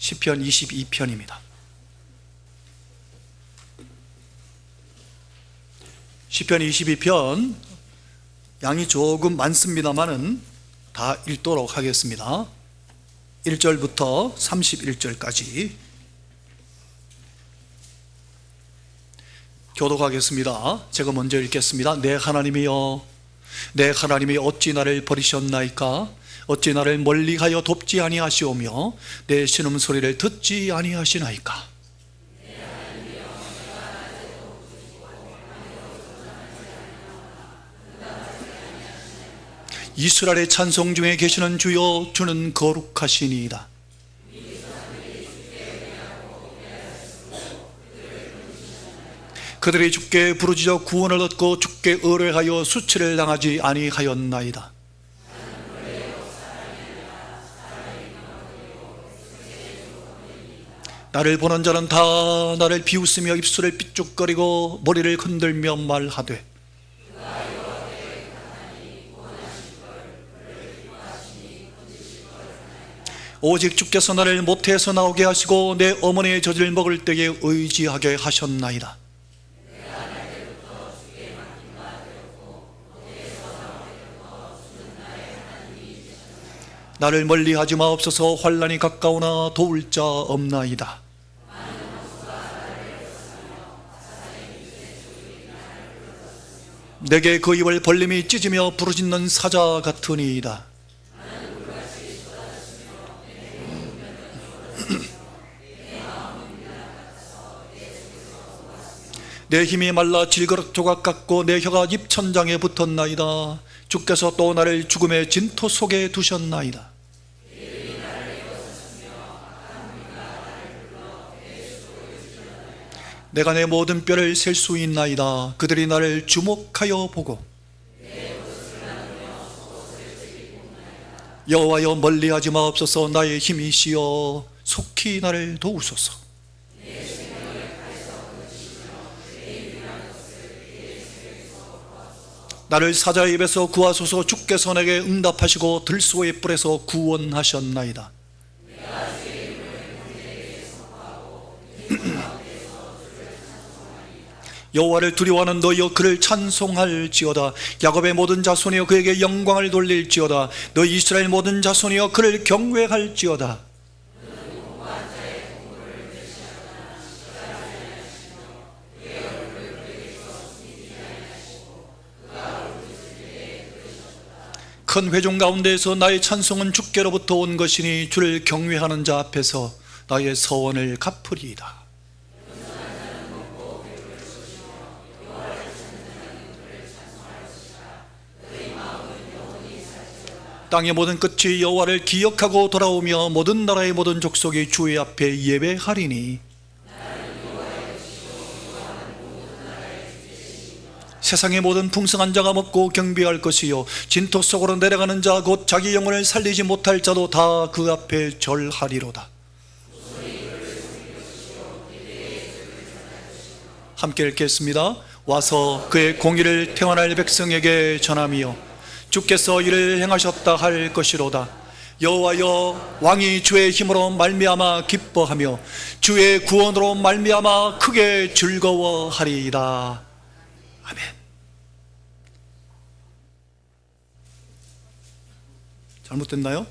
시편 22편입니다. 시편 22편 양이 조금 많습니다만은 다 읽도록 하겠습니다. 1절부터 31절까지 교독하겠습니다. 제가 먼저 읽겠습니다. 내 하나님이여, 내 하나님이 어찌 나를 버리셨나이까? 어찌 나를 멀리하여 돕지 아니하시오며 내 신음소리를 듣지 아니하시나이까? 이스라엘의 찬송 중에 계시는 주여, 주는 거룩하시니이다. 그들이 주께 부르짖어 구원을 얻고 주께 의뢰하여 수치를 당하지 아니하였나이다. 나를 보는 자는 다 나를 비웃으며 입술을 삐죽거리고 머리를 흔들며 말하되 오직 주께서 나를 모태에서 나오게 하시고 내 어머니의 젖을 먹을 때에 의지하게 하셨나이다. 나를 멀리하지 마옵소서. 환난이 가까우나 도울 자 없나이다. 내게 그 입을 벌림이 찢으며 부르짖는 사자 같으니이다. 내 힘이 말라 질그릇 조각 같고 내 혀가 입천장에 붙었나이다. 주께서 또 나를 죽음의 진토 속에 두셨나이다. 내가 내 모든 뼈를 셀 수 있나이다. 그들이 나를 주목하여 보고 여호와여, 멀리하지 마옵소서. 나의 힘이시여 속히 나를 도우소서. 나를 사자의 입에서 구하소서. 주께서 내게 응답하시고 들소의 뿔에서 구원하셨나이다. 여호와를 두려워하는 너희여, 그를 찬송할지어다. 야곱의 모든 자손이여, 그에게 영광을 돌릴지어다. 너희 이스라엘 모든 자손이여, 그를 경외할지어다. 큰 회중 가운데에서 나의 찬송은 주께로부터 온 것이니 주를 경외하는 자 앞에서 나의 서원을 갚으리이다. 땅의 모든 끝이 여호와를 기억하고 돌아오며 모든 나라의 모든 족속이 주의 앞에 예배하리니 세상의 모든 풍성한 자가 먹고 경배할 것이요 진토 속으로 내려가는 자 곧 자기 영혼을 살리지 못할 자도 다 그 앞에 절하리로다. 함께 읽겠습니다. 와서 그의 공의를 태어날 백성에게 전하며 주께서 이를 행하셨다 할 것이로다. 여호와여, 왕이 주의 힘으로 말미암아 기뻐하며 주의 구원으로 말미암아 크게 즐거워하리이다. 아멘. 잘못됐나요?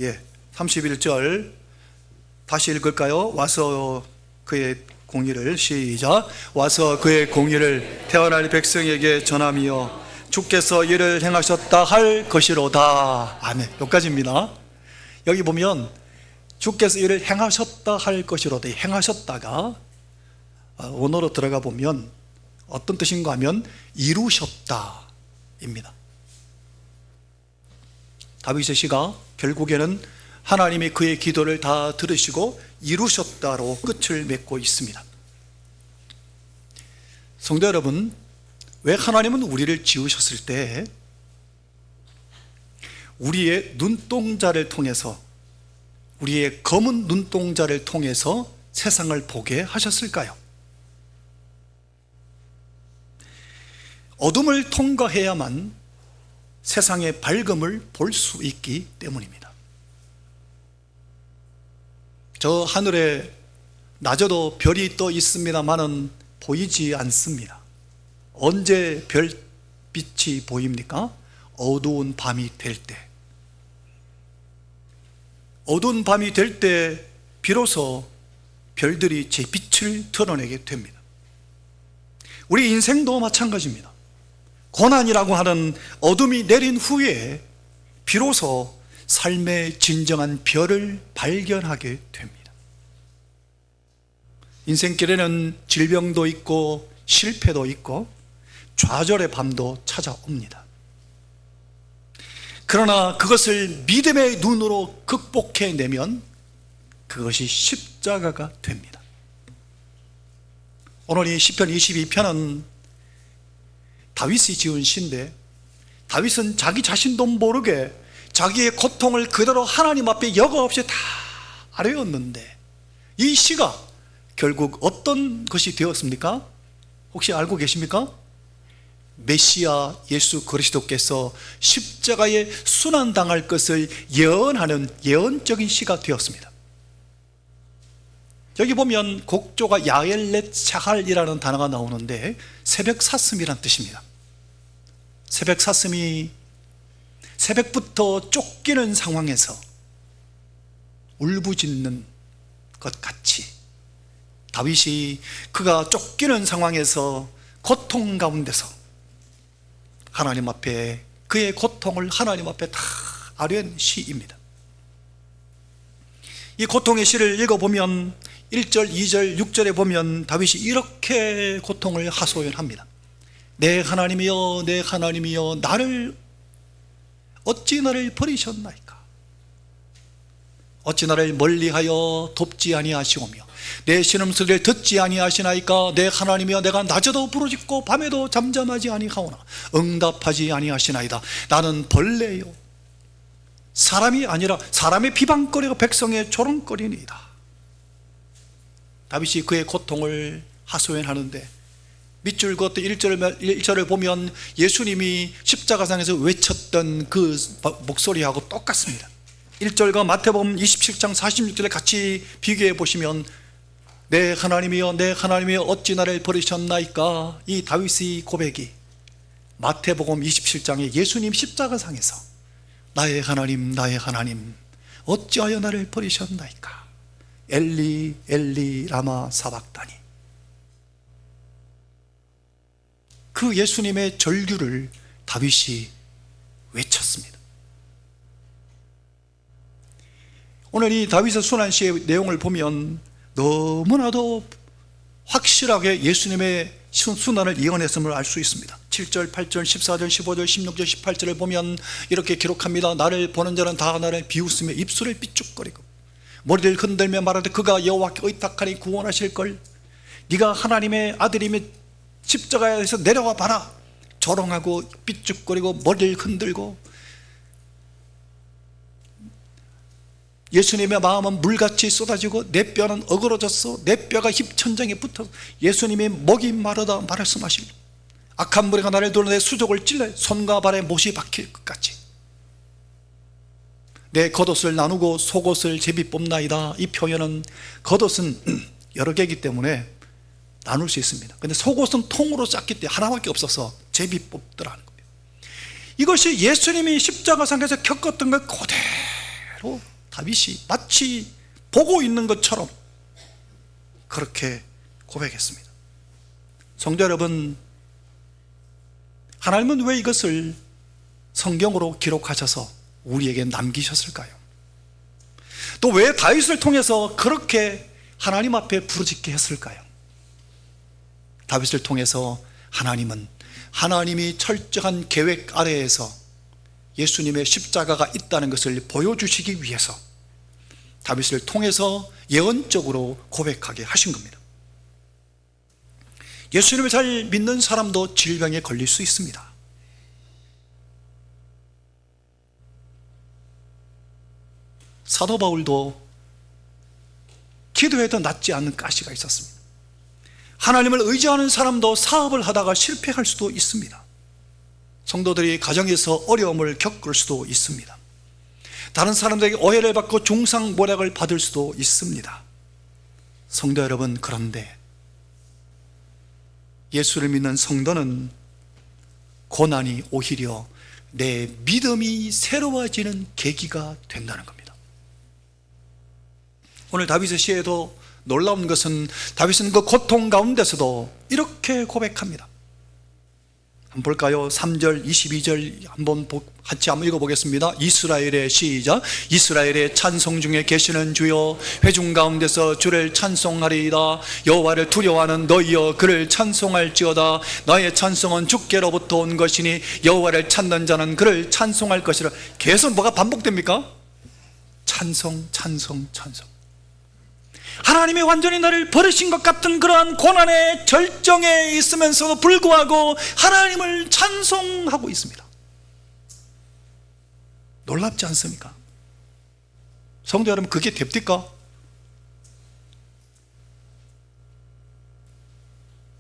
예, 31절 다시 읽을까요? 와서 그의 공의를, 시작. 와서 그의 공의를 태어날 백성에게 전하며 주께서 이를 행하셨다 할 것이로다. 아멘. 여기까지입니다. 여기 보면 주께서 이를 행하셨다 할 것이로다. 행하셨다가 원어로 들어가 보면 어떤 뜻인가 하면 이루셨다 입니다. 다윗의 시가 결국에는 하나님이 그의 기도를 다 들으시고 이루셨다로 끝을 맺고 있습니다. 성도 여러분, 왜 하나님은 우리를 지으셨을 때 우리의 눈동자를 통해서, 우리의 검은 눈동자를 통해서 세상을 보게 하셨을까요? 어둠을 통과해야만 세상의 밝음을 볼 수 있기 때문입니다. 저 하늘에 낮에도 별이 떠 있습니다만은 보이지 않습니다. 언제 별빛이 보입니까? 어두운 밤이 될 때. 어두운 밤이 될 때 비로소 별들이 제 빛을 드러내게 됩니다. 우리 인생도 마찬가지입니다. 고난이라고 하는 어둠이 내린 후에 비로소 삶의 진정한 별을 발견하게 됩니다. 인생길에는 질병도 있고 실패도 있고 좌절의 밤도 찾아옵니다. 그러나 그것을 믿음의 눈으로 극복해내면 그것이 십자가가 됩니다. 오늘 이 시편 22편은 다윗이 지은 시인데, 다윗은 자기 자신도 모르게 자기의 고통을 그대로 하나님 앞에 여과 없이 다 아뢰었는데, 이 시가 결국 어떤 것이 되었습니까? 혹시 알고 계십니까? 메시아 예수 그리스도께서 십자가에 순환당할 것을 예언하는 예언적인 시가 되었습니다. 여기 보면 곡조가 야엘렛 샤할이라는 단어가 나오는데 새벽 사슴이란 뜻입니다. 새벽 사슴이 새벽부터 쫓기는 상황에서 울부짖는 것 같이 다윗이 그가 쫓기는 상황에서 고통 가운데서 하나님 앞에 그의 고통을 하나님 앞에 다 아뢰는 시입니다. 이 고통의 시를 읽어보면 1절, 2절, 6절에 보면 다윗이 이렇게 고통을 하소연합니다. 내 하나님이여, 내 하나님이여, 어찌 나를 버리셨나이까? 어찌 나를 멀리하여 돕지 아니하시오며 내 신음소리를 듣지 아니하시나이까? 내 하나님이여, 내가 낮에도 부르짖고 밤에도 잠잠하지 아니하오나 응답하지 아니하시나이다. 나는 벌레요, 사람이 아니라 사람의 비방거리가 백성의 조롱거리니이다. 다윗이 그의 고통을 하소연하는데 밑줄 그었던 1절을 보면 예수님이 십자가상에서 외쳤던 그 목소리하고 똑같습니다. 1절과 마태복음 27장 46절에 같이 비교해 보시면 내 하나님이여, 내 하나님이여, 어찌 나를 버리셨나이까? 이 다윗의 고백이 마태복음 27장에 예수님 십자가상에서 나의 하나님, 나의 하나님, 어찌하여 나를 버리셨나이까? 엘리 엘리 라마 사박다니. 그 예수님의 절규를 다윗이 외쳤습니다. 오늘 이 다윗의 순환시의 내용을 보면 너무나도 확실하게 예수님의 순환을 예언했음을 알 수 있습니다. 7절, 8절, 14절, 15절, 16절, 18절을 보면 이렇게 기록합니다. 나를 보는 자는 다 나를 비웃으며 입술을 삐죽거리고 머리를 흔들며 말하되 그가 여호와께 의탁하니 구원하실걸. 네가 하나님의 아들이며 십자가에서 내려와 봐라. 조롱하고 삐죽거리고 머리를 흔들고 예수님의 마음은 물같이 쏟아지고 내 뼈는 어그러졌어. 내 뼈가 힙천장에 붙어. 예수님의 목이 마르다 말씀하시고 악한 무리가 나를 돌려 내 수족을 찔러 손과 발에 못이 박힐 것 같이 내 겉옷을 나누고 속옷을 제비 뽑나이다. 이 표현은 겉옷은 여러 개이기 때문에 나눌 수 있습니다. 근데 속옷은 통으로 짰기 때문에 하나밖에 없어서 제비 뽑더라는 거예요. 이것이 예수님이 십자가상에서 겪었던 것 그대로 다윗이 마치 보고 있는 것처럼 그렇게 고백했습니다. 성도 여러분, 하나님은 왜 이것을 성경으로 기록하셔서 우리에게 남기셨을까요? 또 왜 다윗을 통해서 그렇게 하나님 앞에 부르짖게 했을까요? 다윗을 통해서 하나님은 하나님이 철저한 계획 아래에서 예수님의 십자가가 있다는 것을 보여주시기 위해서 다윗을 통해서 예언적으로 고백하게 하신 겁니다. 예수님을 잘 믿는 사람도 질병에 걸릴 수 있습니다. 사도 바울도 기도해도 낫지 않는 가시가 있었습니다. 하나님을 의지하는 사람도 사업을 하다가 실패할 수도 있습니다. 성도들이 가정에서 어려움을 겪을 수도 있습니다. 다른 사람들에게 오해를 받고 중상모략을 받을 수도 있습니다. 성도 여러분, 그런데 예수를 믿는 성도는 고난이 오히려 내 믿음이 새로워지는 계기가 된다는 겁니다. 오늘 다윗의 시에도 놀라운 것은 다윗은 그 고통 가운데서도 이렇게 고백합니다. 한번 볼까요? 3절, 22절 한번 같이 한번 읽어보겠습니다. 이스라엘의 시작. 이스라엘의 찬송 중에 계시는 주여, 회중 가운데서 주를 찬송하리이다. 여호와를 두려워하는 너희여, 그를 찬송할지어다. 나의 찬송은 주께로부터 온 것이니 여호와를 찾는 자는 그를 찬송할 것이라. 계속 뭐가 반복됩니까? 찬송, 찬송, 찬송. 하나님이 완전히 나를 버리신 것 같은 그러한 고난의 절정에 있으면서도 불구하고 하나님을 찬송하고 있습니다. 놀랍지 않습니까? 성도 여러분, 그게 됩니까?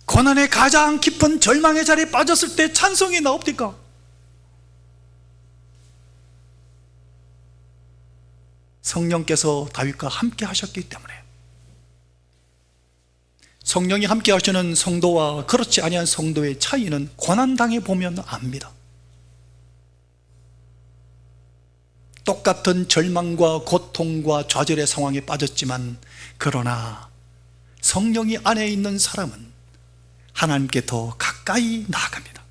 고난의 가장 깊은 절망의 자리에 빠졌을 때 찬송이 나옵니까? 성령께서 다윗과 함께 하셨기 때문에. 성령이 함께 하시는 성도와 그렇지 아니한 성도의 차이는 고난당해 보면 압니다. 똑같은 절망과 고통과 좌절의 상황에 빠졌지만, 그러나 성령이 안에 있는 사람은 하나님께 더 가까이 나아갑니다.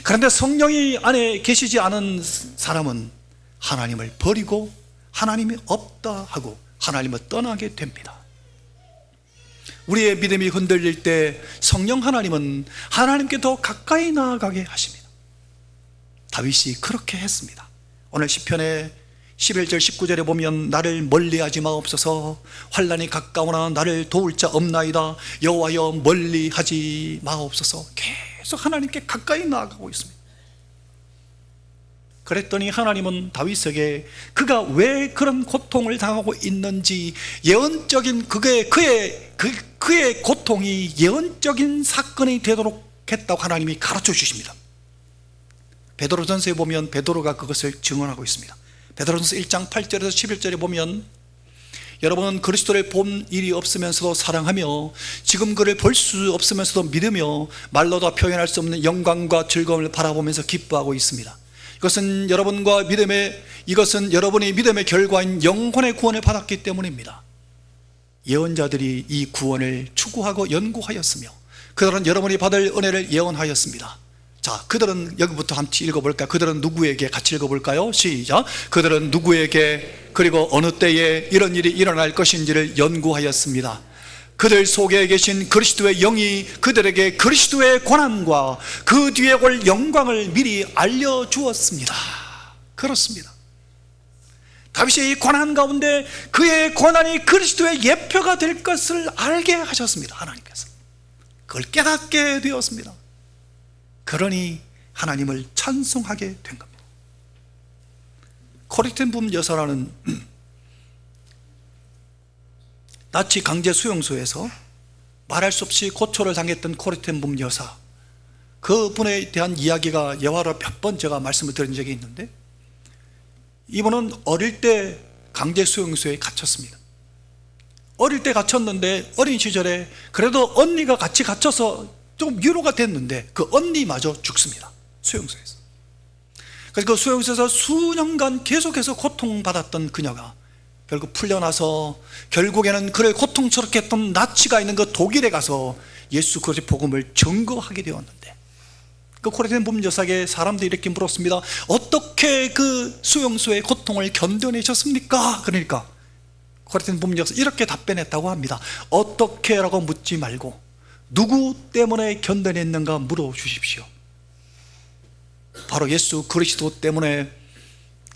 그런데 성령이 안에 계시지 않은 사람은 하나님을 버리고 하나님이 없다 하고 하나님을 떠나게 됩니다. 우리의 믿음이 흔들릴 때 성령 하나님은 하나님께 더 가까이 나아가게 하십니다. 다윗이 그렇게 했습니다. 오늘 시편의 11절 19절에 보면 나를 멀리하지 마옵소서, 환난이 가까우나 나를 도울 자 없나이다. 여호와여 멀리하지 마옵소서. 계속 하나님께 가까이 나아가고 있습니다. 그랬더니 하나님은 다윗에게 그가 왜 그런 고통을 당하고 있는지, 예언적인 그의 고통이 예언적인 사건이 되도록 했다고 하나님이 가르쳐 주십니다. 베드로전서에 보면 베드로가 그것을 증언하고 있습니다. 베드로전서 1장 8절에서 11절에 보면, 여러분은 그리스도를 본 일이 없으면서도 사랑하며 지금 그를 볼 수 없으면서도 믿으며 말로도 표현할 수 없는 영광과 즐거움을 바라보면서 기뻐하고 있습니다. 이것은 여러분이 믿음의 결과인 영혼의 구원을 받았기 때문입니다. 예언자들이 이 구원을 추구하고 연구하였으며 그들은 여러분이 받을 은혜를 예언하였습니다. 자, 그들은 여기부터 함께 읽어볼까요? 그들은 누구에게 같이 읽어볼까요? 시작. 그들은 누구에게 그리고 어느 때에 이런 일이 일어날 것인지를 연구하였습니다. 그들 속에 계신 그리스도의 영이 그들에게 그리스도의 고난과 그 뒤에 올 영광을 미리 알려주었습니다. 그렇습니다. 다윗이 이 고난 가운데 그의 고난이 그리스도의 예표가 될 것을 알게 하셨습니다. 하나님께서 그걸 깨닫게 되었습니다. 그러니 하나님을 찬송하게 된 겁니다. 코리텐붐 여사라는 나치 강제 수용소에서 말할 수 없이 고초를 당했던 코리텐붐 여사, 그분에 대한 이야기가 예화로 몇 번 제가 말씀을 드린 적이 있는데, 이분은 어릴 때 강제 수용소에 갇혔습니다. 어릴 때 갇혔는데 어린 시절에 그래도 언니가 같이 갇혀서 좀 위로가 됐는데 그 언니마저 죽습니다. 수용소에서. 그래서 그 수용소에서 수년간 계속해서 고통받았던 그녀가 결국 풀려나서 결국에는 그를 고통스럽게 했던 나치가 있는 그 독일에 가서 예수 그리스도의 복음을 증거하게 되었는데, 그 코리텐붐 여사에게 사람들이 이렇게 물었습니다. 어떻게 그 수용소의 고통을 견뎌내셨습니까? 그러니까 코리텐붐 여사 이렇게 답변했다고 합니다. 어떻게 라고 묻지 말고 누구 때문에 견뎌냈는가 물어주십시오. 바로 예수 그리스도 때문에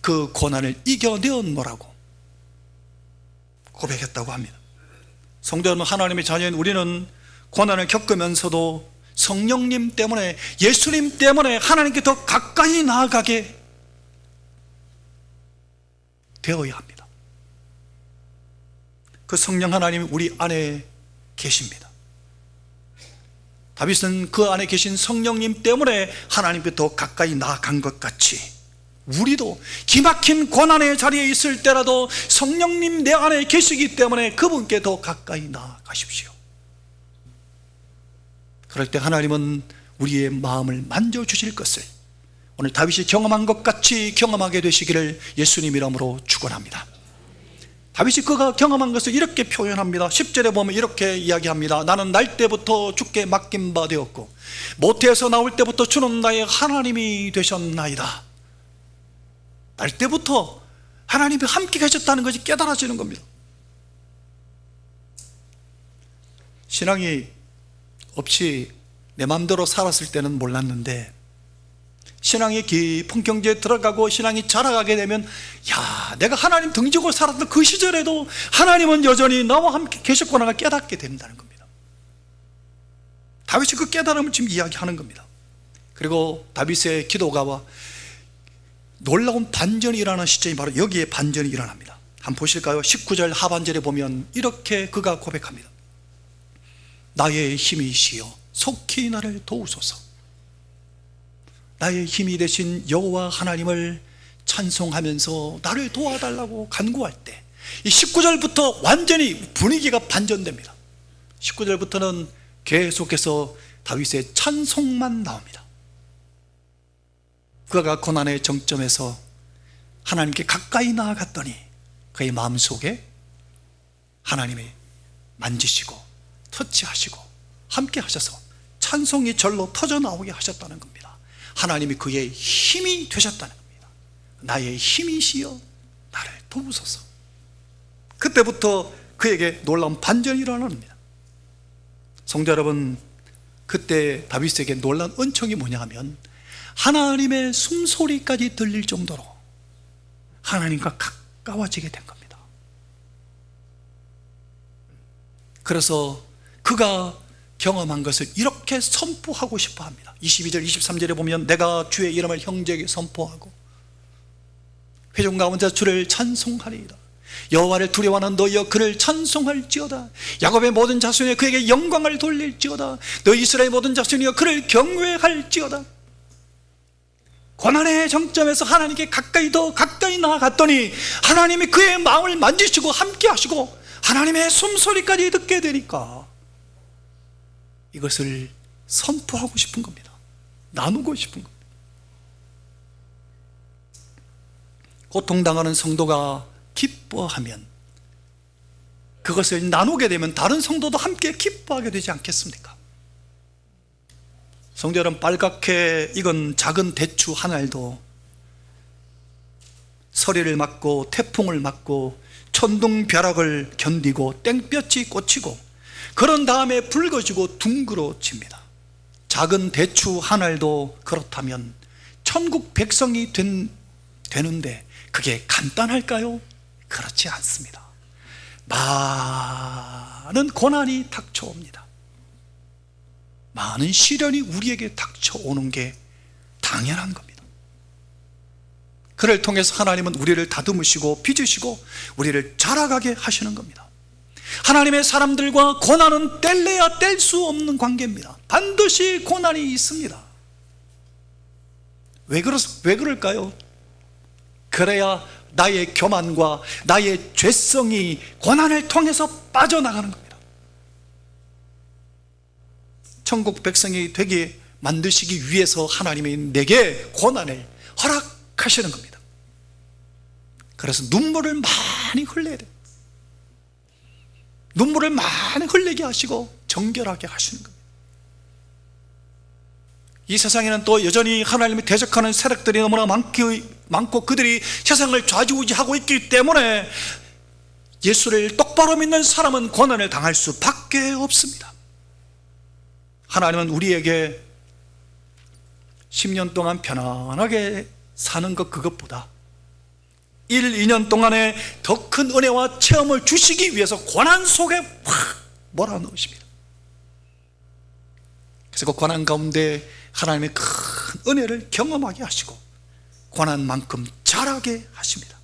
그 고난을 이겨내었노라고 고백했다고 합니다. 성도 여러분, 하나님의 자녀인 우리는 고난을 겪으면서도 성령님 때문에, 예수님 때문에 하나님께 더 가까이 나아가게 되어야 합니다. 그 성령 하나님이 우리 안에 계십니다. 다윗은 그 안에 계신 성령님 때문에 하나님께 더 가까이 나아간 것 같이 우리도 기막힌 고난의 자리에 있을 때라도 성령님 내 안에 계시기 때문에 그분께 더 가까이 나아가십시오. 그럴 때 하나님은 우리의 마음을 만져주실 것을 오늘 다윗이 경험한 것 같이 경험하게 되시기를 예수님 이름으로 축원합니다. 다윗이 그가 경험한 것을 이렇게 표현합니다. 10절에 보면 이렇게 이야기합니다. 나는 날 때부터 주께 맡긴 바 되었고 모태에서 나올 때부터 주는 나의 하나님이 되셨나이다. 날 때부터 하나님이 함께 계셨다는 것이 깨달아지는 겁니다. 신앙이 없이 내 마음대로 살았을 때는 몰랐는데 신앙의 깊은 경지에 들어가고 신앙이 자라가게 되면 야, 내가 하나님 등지고 살았던 그 시절에도 하나님은 여전히 나와 함께 계셨구나가 깨닫게 된다는 겁니다. 다윗이 그 깨달음을 지금 이야기하는 겁니다. 그리고 다윗의 기도가 놀라운 반전이 일어나는 시점이 바로 여기에 반전이 일어납니다. 한번 보실까요? 19절 하반절에 보면 이렇게 그가 고백합니다. 나의 힘이시여 속히 나를 도우소서. 나의 힘이 되신 여호와 하나님을 찬송하면서 나를 도와달라고 간구할 때 이 19절부터 완전히 분위기가 반전됩니다. 19절부터는 계속해서 다윗의 찬송만 나옵니다. 그가 고난의 정점에서 하나님께 가까이 나아갔더니 그의 마음속에 하나님이 만지시고 터치하시고 함께 하셔서 찬송이 절로 터져나오게 하셨다는 겁니다. 하나님이 그의 힘이 되셨다는 겁니다. 나의 힘이시여 나를 도우소서. 그때부터 그에게 놀라운 반전이 일어납니다. 성도 여러분, 그때 다윗에게 놀라운 은총이 뭐냐 하면 하나님의 숨소리까지 들릴 정도로 하나님과 가까워지게 된 겁니다. 그래서 그가 경험한 것을 이렇게 선포하고 싶어 합니다. 22절 23절에 보면 내가 주의 이름을 형제에게 선포하고 회중 가운데 주를 찬송하리이다. 여호와를 두려워하는 너희여 그를 찬송할지어다. 야곱의 모든 자손이여 그에게 영광을 돌릴지어다. 너희 이스라엘 모든 자손이여 그를 경외할지어다. 고난의 정점에서 하나님께 더 가까이 나아갔더니 하나님이 그의 마음을 만지시고 함께 하시고 하나님의 숨소리까지 듣게 되니까 이것을 선포하고 싶은 겁니다. 나누고 싶은 겁니다. 고통당하는 성도가 기뻐하면 그것을 나누게 되면 다른 성도도 함께 기뻐하게 되지 않겠습니까? 성도 여러분, 빨갛게 익은 작은 대추 한 알도 서리를 맞고 태풍을 맞고 천둥벼락을 견디고 땡볕이 꽂히고 그런 다음에 붉어지고 둥그러집니다. 작은 대추 한 알도 그렇다면 천국 백성이 되는데 그게 간단할까요? 그렇지 않습니다. 많은 고난이 닥쳐옵니다. 많은 시련이 우리에게 닥쳐오는 게 당연한 겁니다. 그를 통해서 하나님은 우리를 다듬으시고 빚으시고 우리를 자라가게 하시는 겁니다. 하나님의 사람들과 고난은 뗄래야 뗄 수 없는 관계입니다. 반드시 고난이 있습니다. 왜 그럴까요? 그래야 나의 교만과 나의 죄성이 고난을 통해서 빠져나가는 겁니다. 천국 백성이 되게 만드시기 위해서 하나님이 내게 고난을 허락하시는 겁니다. 그래서 눈물을 많이 흘려야 돼요. 눈물을 많이 흘리게 하시고 정결하게 하시는 겁니다. 이 세상에는 또 여전히 하나님이 대적하는 세력들이 너무나 많고 그들이 세상을 좌지우지하고 있기 때문에 예수를 똑바로 믿는 사람은 고난을 당할 수밖에 없습니다. 하나님은 우리에게 10년 동안 편안하게 사는 것 그것보다 1, 2년 동안에 더 큰 은혜와 체험을 주시기 위해서 고난 속에 확 몰아넣으십니다. 그래서 그 고난 가운데 하나님의 큰 은혜를 경험하게 하시고 고난만큼 자라게 하십니다.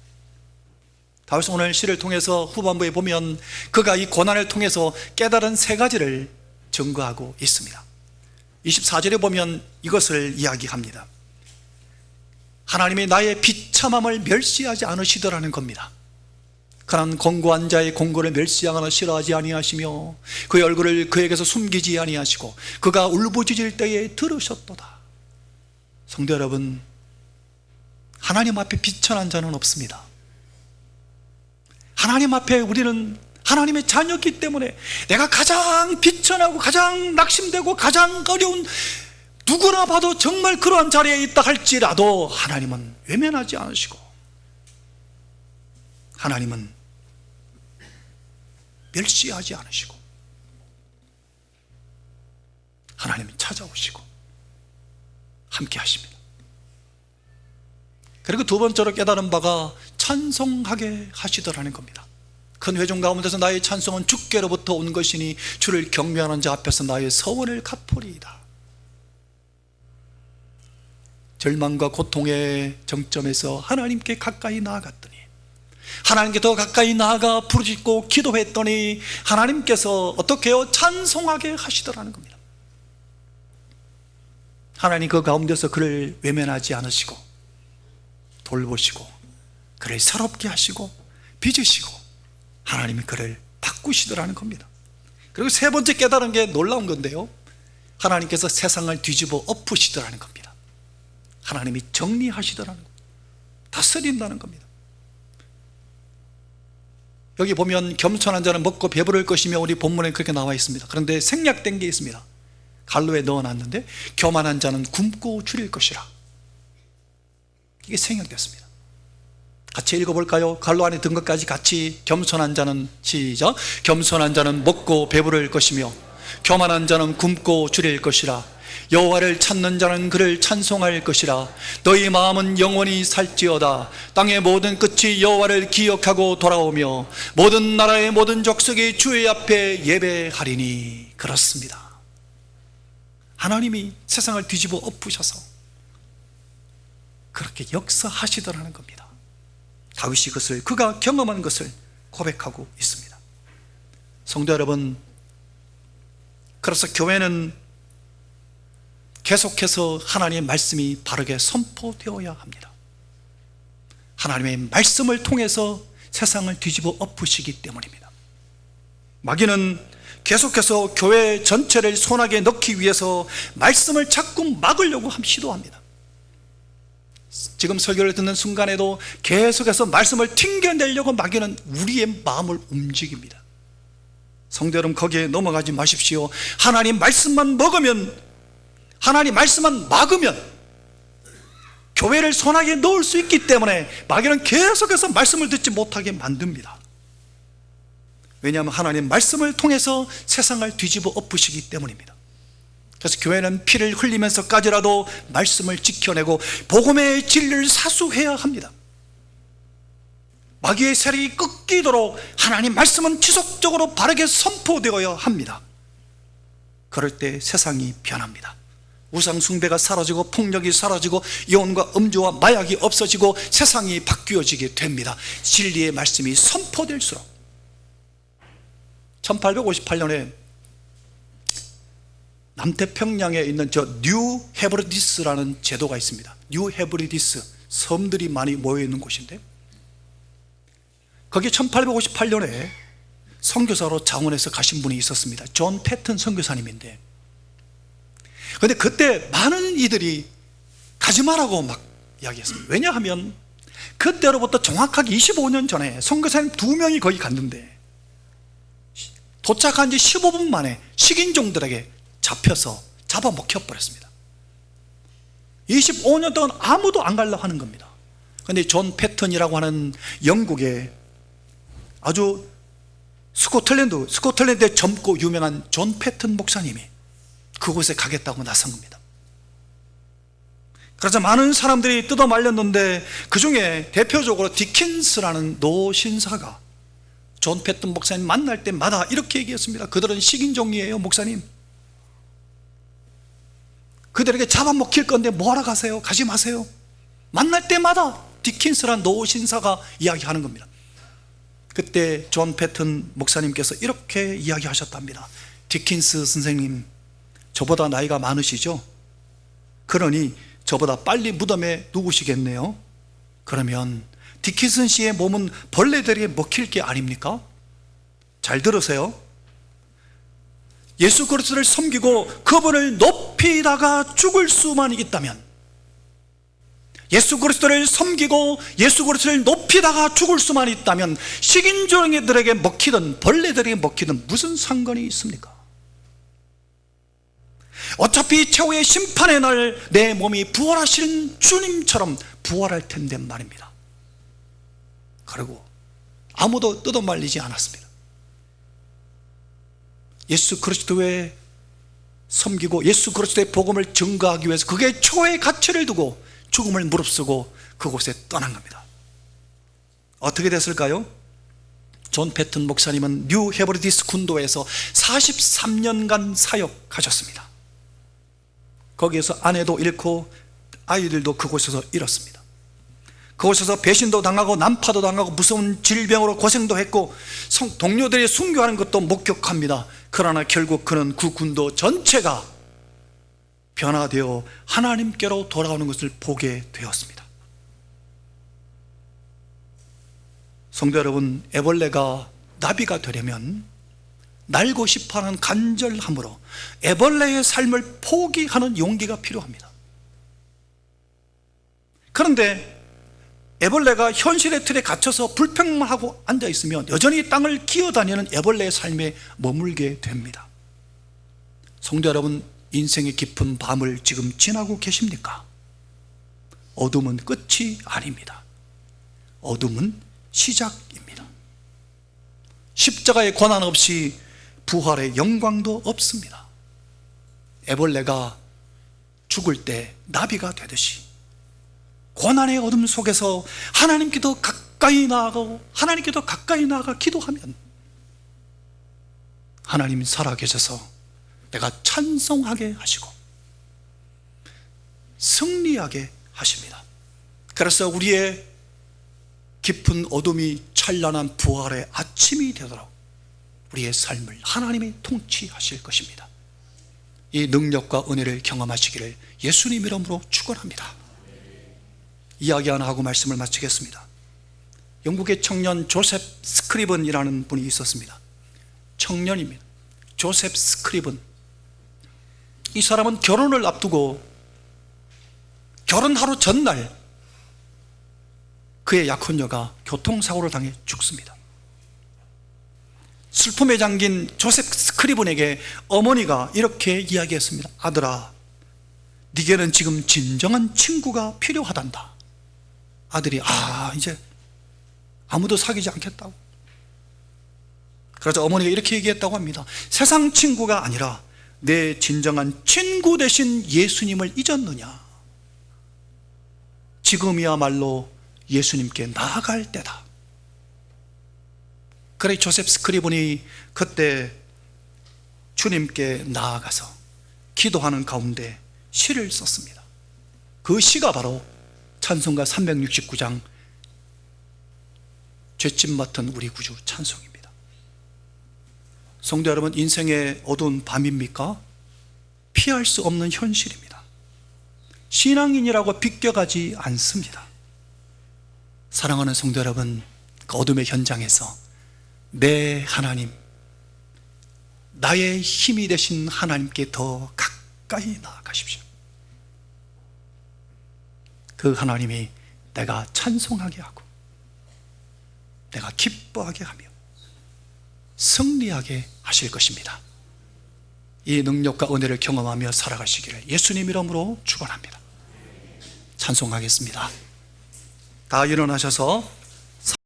다윗은 오늘 시를 통해서 후반부에 보면 그가 이 고난을 통해서 깨달은 3가지를 증거하고 있습니다. 24절에 보면 이것을 이야기합니다. 하나님이 나의 비참함을 멸시하지 않으시더라는 겁니다. 그는 공고한 자의 공고를 멸시하거나 싫어하지 아니하시며 그의 얼굴을 그에게서 숨기지 아니하시고 그가 울부짖을 때에 들으셨도다. 성도 여러분, 하나님 앞에 비천한 자는 없습니다. 하나님 앞에 우리는 하나님의 자녀이기 때문에 내가 가장 비천하고 가장 낙심되고 가장 어려운, 누구나 봐도 정말 그러한 자리에 있다 할지라도 하나님은 외면하지 않으시고 하나님은 멸시하지 않으시고 하나님은 찾아오시고 함께 하십니다. 그리고 두 번째로 깨달은 바가 찬송하게 하시더라는 겁니다. 큰 회중 가운데서 나의 찬송은 주께로부터 온 것이니 주를 경배하는 자 앞에서 나의 서원을 갚으리이다. 절망과 고통의 정점에서 하나님께 가까이 나아갔더니, 하나님께 더 가까이 나아가 부르짖고 기도했더니 하나님께서 어떻게 해요? 찬송하게 하시더라는 겁니다. 하나님 그 가운데서 그를 외면하지 않으시고 돌보시고 그를 새롭게 하시고 빚으시고 하나님이 그를 바꾸시더라는 겁니다. 그리고 세 번째 깨달은 게 놀라운 건데요, 하나님께서 세상을 뒤집어 엎으시더라는 겁니다. 하나님이 정리하시더라는 겁니다. 다스린다는 겁니다. 여기 보면 겸손한 자는 먹고 배부를 것이며 우리 본문에 그렇게 나와 있습니다. 그런데 생략된 게 있습니다. 갈로에 넣어놨는데 교만한 자는 굶고 줄일 것이라, 이게 생략됐습니다. 같이 읽어볼까요? 갈로 안에 든 것까지 같이. 겸손한 자는, 시작, 겸손한 자는 먹고 배부를 것이며 교만한 자는 굶고 줄일 것이라. 여호와를 찾는 자는 그를 찬송할 것이라. 너희 마음은 영원히 살지어다. 땅의 모든 끝이 여호와를 기억하고 돌아오며 모든 나라의 모든 족속이 주의 앞에 예배하리니. 그렇습니다. 하나님이 세상을 뒤집어 엎으셔서 그렇게 역사하시더라는 겁니다. 다윗이 그것을, 그가 경험한 것을 고백하고 있습니다. 성도 여러분, 그래서 교회는 계속해서 하나님의 말씀이 바르게 선포되어야 합니다. 하나님의 말씀을 통해서 세상을 뒤집어 엎으시기 때문입니다. 마귀는 계속해서 교회 전체를 손아귀에 넣기 위해서 말씀을 자꾸 막으려고 시도합니다. 지금 설교를 듣는 순간에도 계속해서 말씀을 튕겨내려고 마귀는 우리의 마음을 움직입니다. 성도 여러분, 거기에 넘어가지 마십시오. 하나님 말씀만 먹으면, 하나님 말씀만 막으면 교회를 손아귀에 넣을 수 있기 때문에 마귀는 계속해서 말씀을 듣지 못하게 만듭니다. 왜냐하면 하나님 말씀을 통해서 세상을 뒤집어 엎으시기 때문입니다. 그래서 교회는 피를 흘리면서까지라도 말씀을 지켜내고 복음의 진리를 사수해야 합니다. 마귀의 세력이 꺾이도록 하나님 말씀은 지속적으로 바르게 선포되어야 합니다. 그럴 때 세상이 변합니다. 우상 숭배가 사라지고 폭력이 사라지고 이혼과 음주와 마약이 없어지고 세상이 바뀌어지게 됩니다. 진리의 말씀이 선포될수록. 1858년에 남태평양에 있는 뉴 헤브리디스라는 제도가 있습니다. 뉴 헤브리디스, 섬들이 많이 모여있는 곳인데, 거기 1858년에 선교사로 장원에서 가신 분이 있었습니다. 존 패튼 선교사님인데, 그런데 그때 많은 이들이 가지 마라고 막 이야기했습니다. 왜냐하면 그때로부터 정확하게 25년 전에 선교사님 2명이 거기 갔는데 도착한 지 15분 만에 식인종들에게 잡혀서 잡아먹혀버렸습니다. 25년 동안 아무도 안 가려고 하는 겁니다. 그런데 존 패턴이라고 하는 영국의 아주 스코틀랜드에 젊고 유명한 존 패턴 목사님이 그곳에 가겠다고 나선 겁니다. 그래서 많은 사람들이 뜯어 말렸는데 그 중에 대표적으로 디킨스라는 노신사가 존 패턴 목사님 만날 때마다 이렇게 얘기했습니다. 그들은 식인종이에요, 목사님. 그들에게 잡아먹힐 건데 뭐하러 가세요? 가지 마세요. 만날 때마다 디킨스라는 노신사가 이야기하는 겁니다. 그때 존 패턴 목사님께서 이렇게 이야기하셨답니다. 디킨스 선생님, 저보다 나이가 많으시죠? 그러니 저보다 빨리 무덤에 누구시겠네요. 그러면 디킨슨 씨의 몸은 벌레들이 먹힐 게 아닙니까? 잘 들으세요. 예수 그리스도를 섬기고 그분을 높이다가 죽을 수만 있다면, 예수 그리스도를 섬기고 예수 그리스도를 높이다가 죽을 수만 있다면 식인종들에게 먹히든 벌레들에게 먹히든 무슨 상관이 있습니까? 어차피 최후의 심판의 날 내 몸이 부활하시는 주님처럼 부활할 텐데 말입니다. 그리고 아무도 뜯어말리지 않았습니다. 예수 그리스도의 섬기고 예수 그리스도의 복음을 증거하기 위해서 그게 초의 가치를 두고 죽음을 무릅쓰고 그곳에 떠난 겁니다. 어떻게 됐을까요? 존 패튼 목사님은 뉴 헤브리디스 군도에서 43년간 사역하셨습니다. 거기에서 아내도 잃고 아이들도 그곳에서 잃었습니다. 그곳에서 배신도 당하고 난파도 당하고 무서운 질병으로 고생도 했고 동료들이 순교하는 것도 목격합니다. 그러나 결국 그는 그 군도 전체가 변화되어 하나님께로 돌아오는 것을 보게 되었습니다. 성도 여러분, 애벌레가 나비가 되려면 날고 싶어하는 간절함으로 애벌레의 삶을 포기하는 용기가 필요합니다. 그런데 애벌레가 현실의 틀에 갇혀서 불평만 하고 앉아있으면 여전히 땅을 기어다니는 애벌레의 삶에 머물게 됩니다. 성도 여러분, 인생의 깊은 밤을 지금 지나고 계십니까? 어둠은 끝이 아닙니다. 어둠은 시작입니다. 십자가의 고난 없이 부활의 영광도 없습니다. 애벌레가 죽을 때 나비가 되듯이 고난의 어둠 속에서 하나님께 더 가까이 나아가고 하나님께 더 가까이 나아가 기도하면 하나님이 살아계셔서 내가 찬송하게 하시고 승리하게 하십니다. 그래서 우리의 깊은 어둠이 찬란한 부활의 아침이 되도록 우리의 삶을 하나님이 통치하실 것입니다. 이 능력과 은혜를 경험하시기를 예수님 이름으로 축원합니다. 이야기 하나 하고 말씀을 마치겠습니다. 영국의 청년 조셉 스크리븐이라는 분이 있었습니다. 청년입니다. 조셉 스크리븐. 이 사람은 결혼을 앞두고 결혼 하루 전날 그의 약혼녀가 교통사고를 당해 죽습니다. 슬픔에 잠긴 조셉 스크리븐에게 어머니가 이렇게 이야기했습니다. 아들아, 네게는 지금 진정한 친구가 필요하단다. 아들이 이제 아무도 사귀지 않겠다고. 그래서 어머니가 이렇게 얘기했다고 합니다. 세상 친구가 아니라 내 진정한 친구 되신 예수님을 잊었느냐? 지금이야말로 예수님께 나아갈 때다. 그래 조셉 스크리븐이 그때 주님께 나아가서 기도하는 가운데 시를 썼습니다. 그 시가 바로 찬송가 369장 죄짐 맡은 우리 구주 찬송입니다. 성도 여러분, 인생의 어두운 밤입니까? 피할 수 없는 현실입니다. 신앙인이라고 비껴가지 않습니다. 사랑하는 성도 여러분, 그 어둠의 현장에서 내 하나님, 나의 힘이 되신 하나님께 더 가까이 나아가십시오. 그 하나님이 내가 찬송하게 하고 내가 기뻐하게 하며 승리하게 하실 것입니다. 이 능력과 은혜를 경험하며 살아가시기를 예수님 이름으로 축원합니다. 찬송하겠습니다. 다 일어나셔서